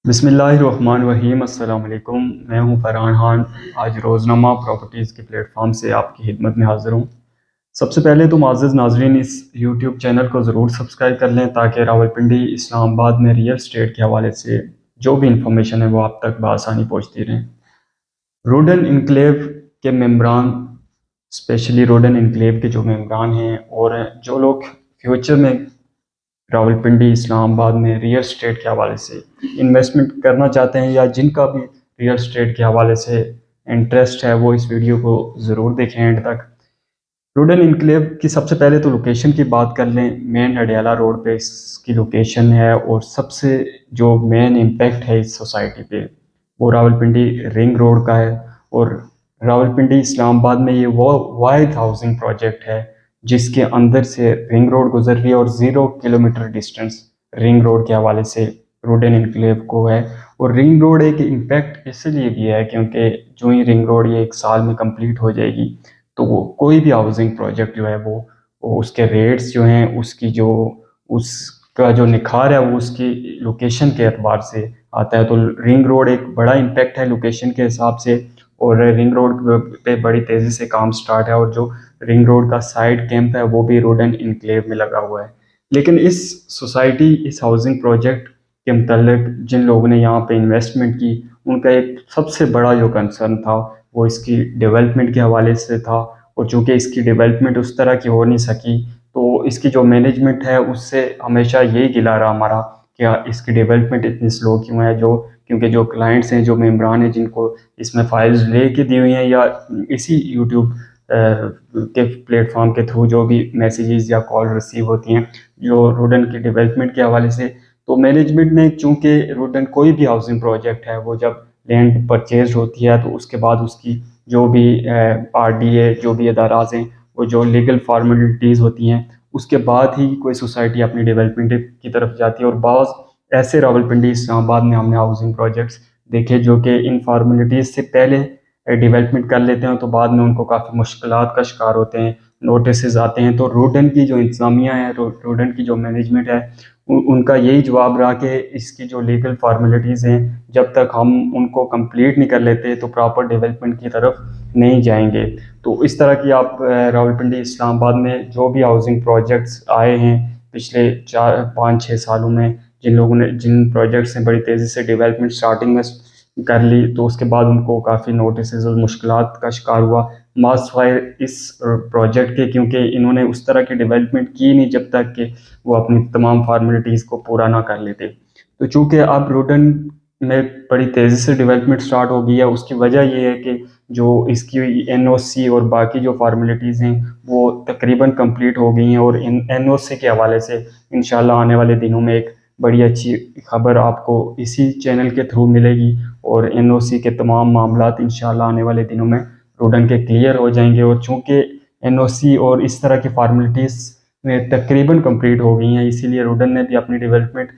बिस्मिल्लाहिर्रहमानिर्रहीम। अस्सलाम वालेकुम। मैं हूं फरहान खान। आज रोज़नामा प्रॉपर्टीज़ के प्लेटफॉर्म से आपकी खिदमत में हाज़िर हूं। सबसे पहले तो माज़िज़ नाज़रीन, इस यूट्यूब चैनल को ज़रूर सब्सक्राइब कर लें ताकि रावलपिंडी इस्लामाबाद में रियल स्टेट के हवाले से जो भी इंफॉर्मेशन है वो आप तक बआसानी पहुँचती रहें। रोडन इनक्लेव के मेंबरान, स्पेशली रोडन इनक्लेव के जो मेंबरान हैं और जो लोग फ्यूचर में रावलपिंडी इस्लामाबाद में रियल स्टेट के हवाले से इन्वेस्टमेंट करना चाहते हैं या जिनका भी रियल स्टेट के हवाले से इंटरेस्ट है, वो इस वीडियो को ज़रूर देखें एंड तक। रोडन इनक्लेव की सबसे पहले तो लोकेशन की बात कर लें। मेन अडियाला रोड पे इसकी लोकेशन है और सबसे जो मेन इम्पैक्ट है इस सोसाइटी पे वो रावलपिंडी रिंग रोड का है। और रावलपिंडी इस्लामाबाद में ये वो वाइड हाउसिंग प्रोजेक्ट है जिसके अंदर से रिंग रोड गुजर रही है और 0 किलोमीटर डिस्टेंस रिंग रोड के हवाले से रोडन इनक्लेव को है। और रिंग रोड एक इम्पैक्ट इसलिए भी है क्योंकि जो ही रिंग रोड ये 1 साल में कंप्लीट हो जाएगी तो वो कोई भी हाउसिंग प्रोजेक्ट जो है वो उसके रेट्स जो हैं, उसकी जो उसका जो निखार है वो उसकी लोकेशन के एतबार से आता है। तो रिंग रोड एक बड़ा इम्पैक्ट है लोकेशन के हिसाब से। और रिंग रोड पे बड़ी तेज़ी से काम स्टार्ट है और जो रिंग रोड का साइड कैंप है वो भी रोडन इनक्लेव में लगा हुआ है। लेकिन इस सोसाइटी, इस हाउसिंग प्रोजेक्ट के मतलब जिन लोगों ने यहाँ पे इन्वेस्टमेंट की, उनका एक सबसे बड़ा जो कंसर्न था वो इसकी डेवलपमेंट के हवाले से था। और चूँकि इसकी डेवलपमेंट उस तरह की हो नहीं सकी तो इसकी जो मैनेजमेंट है उससे हमेशा यही गिला रहा हमारा कि इसकी डेवलपमेंट इतनी स्लो क्यों है। जो क्योंकि जो क्लाइंट्स हैं, जो मेम्बरान हैं जिनको इसमें फाइल्स लेके दी हुई हैं या इसी यूट्यूब के प्लेटफॉर्म के थ्रू जो भी मैसेजेस या कॉल रिसीव होती हैं जो रोडन की डेवलपमेंट के हवाले से, तो मैनेजमेंट ने, चूँकि रोडन कोई भी हाउसिंग प्रोजेक्ट है वो जब लैंड परचेज होती है तो उसके बाद उसकी जो भी आरडीए, जो भी अदाराज हैं, वो जो लीगल फॉर्मेलिटीज़ होती हैं उसके बाद ही कोई सोसाइटी अपनी डेवलपमेंट की तरफ जाती है। और बाज़ ऐसे रावलपिंडी इस्लामाबाद में हमने हाउसिंग प्रोजेक्ट्स देखे जो कि इन फॉर्मेलिटीज़ से पहले डेवलपमेंट कर लेते हैं तो बाद में उनको काफ़ी मुश्किलात का शिकार होते हैं, नोटिस आते हैं। तो रोडन की जो इंतज़ामिया है, रोडन की जो मैनेजमेंट है, उनका यही जवाब रहा कि इसकी जो लीगल फॉर्मेलिटीज़ हैं जब तक हम उनको कंप्लीट नहीं कर लेते तो प्रॉपर डेवलपमेंट की तरफ नहीं जाएंगे। तो इस तरह की आप रावलपिंडी इस्लामाबाद में जो भी हाउसिंग प्रोजेक्ट्स आए हैं पिछले 4 5 6 सालों में, जिन लोगों ने जिन प्रोजेक्ट्स ने बड़ी तेज़ी से डेवलपमेंट स्टार्टिंग में कर ली तो उसके बाद उनको काफ़ी नोटिस और मुश्किलात का शिकार हुआ मास फायर इस प्रोजेक्ट के, क्योंकि इन्होंने उस तरह की डेवलपमेंट की नहीं जब तक कि वो अपनी तमाम फार्मेलिटीज़ को पूरा ना कर लेते। तो चूँकि अब रोडन में बड़ी तेज़ी से डेवलपमेंट स्टार्ट हो गई है, उसकी वजह ये है कि जो इसकी एनओसी और बाकी जो फार्मेलिटीज़ हैं वो तकरीबन कंप्लीट हो गई हैं। और इन एनओसी के हवाले से इंशाल्लाह आने वाले दिनों में एक बड़ी अच्छी खबर आपको इसी चैनल के थ्रू मिलेगी और एनओसी के तमाम मामलात इंशाल्लाह आने वाले दिनों में रोडन के क्लियर हो जाएंगे। और चूँकि एनओसी और इस तरह की फार्मेलिटीज़ में तकरीबन कंप्लीट हो गई हैं, इसीलिए रोडन ने भी अपनी डेवलपमेंट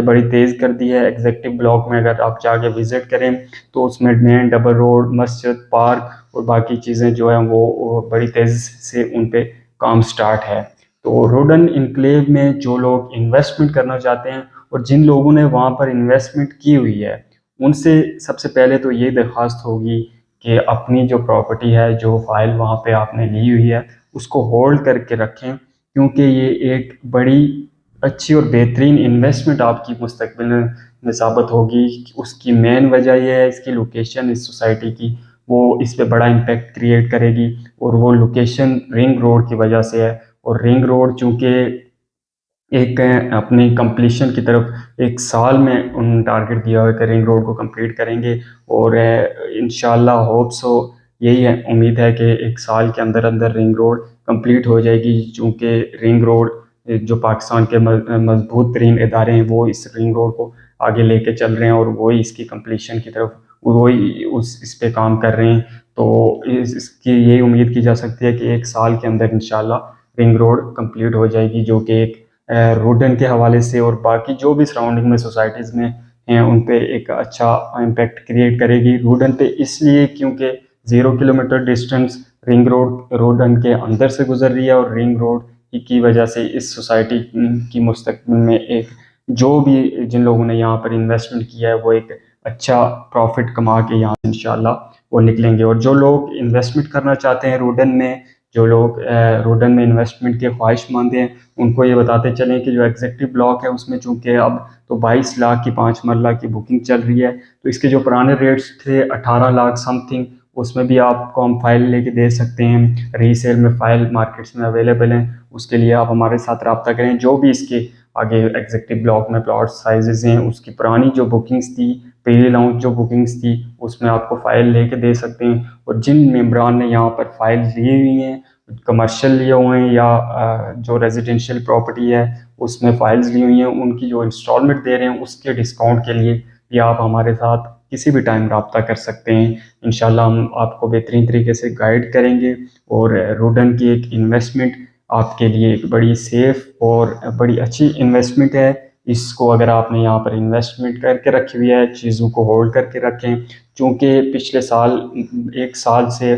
बड़ी तेज़ कर दी है। एग्जेक्टिव ब्लॉक में अगर आप जाके विज़िट करें तो उसमें मेन डबल रोड, मस्जिद, पार्क और बाकी चीज़ें जो हैं वो बड़ी तेज़ी से उन पे काम स्टार्ट है। तो रोडन इनक्लेव में जो लोग इन्वेस्टमेंट करना चाहते हैं और जिन लोगों ने वहाँ पर इन्वेस्टमेंट की हुई है, उनसे सबसे पहले तो ये दरख्वास्त होगी कि अपनी जो प्रॉपर्टी है, जो फाइल वहाँ पे आपने ली हुई है, उसको होल्ड करके रखें, क्योंकि ये एक बड़ी अच्छी और बेहतरीन इन्वेस्टमेंट आपकी मुस्तकबिल में साबित होगी। उसकी मेन वजह यह है इसकी लोकेशन, इस सोसाइटी की वो इस पे बड़ा इम्पैक्ट क्रिएट करेगी और वो लोकेशन रिंग रोड की वजह से है। और रिंग रोड चूँकि एक अपनी कंप्लीशन की तरफ 1 साल में उन टारगेट दिया हुआ है कि रिंग रोड को कंप्लीट करेंगे। और इंशाल्लाह होप सो यही है, उम्मीद है कि 1 साल के अंदर अंदर रिंग रोड कंप्लीट हो जाएगी। चूँकि रिंग रोड जो पाकिस्तान के मजबूत तरीन इदारे हैं वो इस रिंग रोड को आगे लेके चल रहे हैं और वही इसकी कंप्लीशन की तरफ वही इस पे काम कर रहे हैं। तो इसकी यही उम्मीद की जा सकती है कि 1 साल के अंदर इंशाल्लाह रिंग रोड कंप्लीट हो जाएगी, जो कि एक रोडन के हवाले से और बाकी जो भी सराउंडिंग में सोसाइटीज़ में हैं उन पे एक अच्छा इम्पैक्ट क्रिएट करेगी। रोडन पे इसलिए क्योंकि 0 किलोमीटर डिस्टेंस रिंग रोड रोडन के अंदर से गुजर रही है और रिंग रोड की वजह से इस सोसाइटी की मुस्तकबिल में एक जो भी जिन लोगों ने यहाँ पर इन्वेस्टमेंट किया है वो एक अच्छा प्रॉफिट कमा के यहाँ से इंशाल्लाह वो निकलेंगे। और जो लोग इन्वेस्टमेंट करना चाहते हैं रोडन में, जो लोग रोडन में इन्वेस्टमेंट के ख्वाहिशमंद हैं, उनको ये बताते चलें कि जो एग्जेक्टिव ब्लॉक है उसमें चूंकि अब तो 22 लाख की 5 मरला की बुकिंग चल रही है, तो इसके जो पुराने रेट्स थे 18 लाख समथिंग, उसमें भी आपको हम फाइल लेके दे सकते हैं। रीसेल में फाइल मार्केट्स में अवेलेबल हैं, उसके लिए आप हमारे साथ रब्ता करें। जो भी इसके आगे एग्जेक्टिव ब्लॉक में प्लॉट साइजेस हैं, उसकी पुरानी जो बुकिंग्स थी, प्री लॉन्च जो बुकिंग्स थी, उसमें आपको फाइल लेके दे सकते हैं। और जिन मेम्बरान ने यहाँ पर फाइल ली हुई हैं, कमर्शियल लिए हुए हैं या जो रेजिडेंशियल प्रॉपर्टी है उसमें फाइल्स ली हुई हैं, उनकी जो इंस्टॉलमेंट दे रहे हैं उसके डिस्काउंट के लिए भी आप हमारे साथ किसी भी टाइम रब्ता कर सकते हैं। इंशाल्लाह हम आपको बेहतरीन तरीके से गाइड करेंगे। और रोडन की एक इन्वेस्टमेंट आपके लिए एक बड़ी सेफ और बड़ी अच्छी इन्वेस्टमेंट है। इसको अगर आपने यहाँ पर इन्वेस्टमेंट करके रखी हुई है, चीज़ों को होल्ड करके रखें, क्योंकि पिछले साल 1 साल से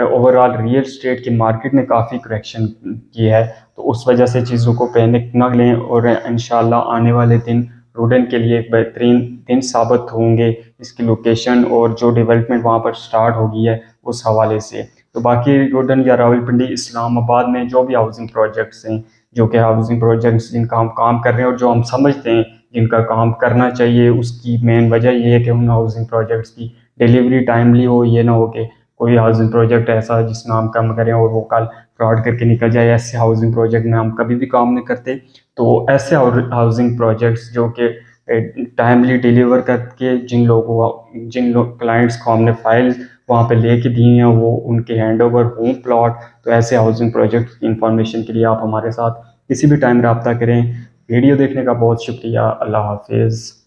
ओवरऑल रियल स्टेट की मार्केट ने काफ़ी करेक्शन की है, तो उस वजह से चीज़ों को पैनिक न लें। और इंशाल्लाह आने वाले दिन रोडन के लिए एक बेहतरीन दिन साबित होंगे, इसकी लोकेशन और जो डेवलपमेंट वहाँ पर स्टार्ट होगी है उस हवाले से। तो बाकी रोडन या रावलपिंडी इस्लामाबाद में जो भी हाउसिंग प्रोजेक्ट्स हैं, जो कि हाउसिंग प्रोजेक्ट्स जिनका हम काम कर रहे हैं और जो हम समझते हैं जिनका काम करना चाहिए, उसकी मेन वजह ये है कि उन हाउसिंग प्रोजेक्ट्स की डिलीवरी टाइमली हो। ये ना हो कि कोई हाउसिंग प्रोजेक्ट ऐसा जिसमें हम काम करें और वो कल फ्रॉड करके निकल जाए। ऐसे हाउसिंग प्रोजेक्ट में हम कभी भी काम नहीं करते। तो ऐसे हाउसिंग प्रोजेक्ट्स जो कि टाइमली डिलीवर करके जिन लोग क्लाइंट्स को हमने फाइल वहाँ पे लेके दी हैं वो उनके हैंड ओवर होम प्लॉट, तो ऐसे हाउसिंग प्रोजेक्ट की इंफॉर्मेशन के लिए आप हमारे साथ किसी भी टाइम रब्ता करें। वीडियो देखने का बहुत शुक्रिया। अल्लाह हाफिज़।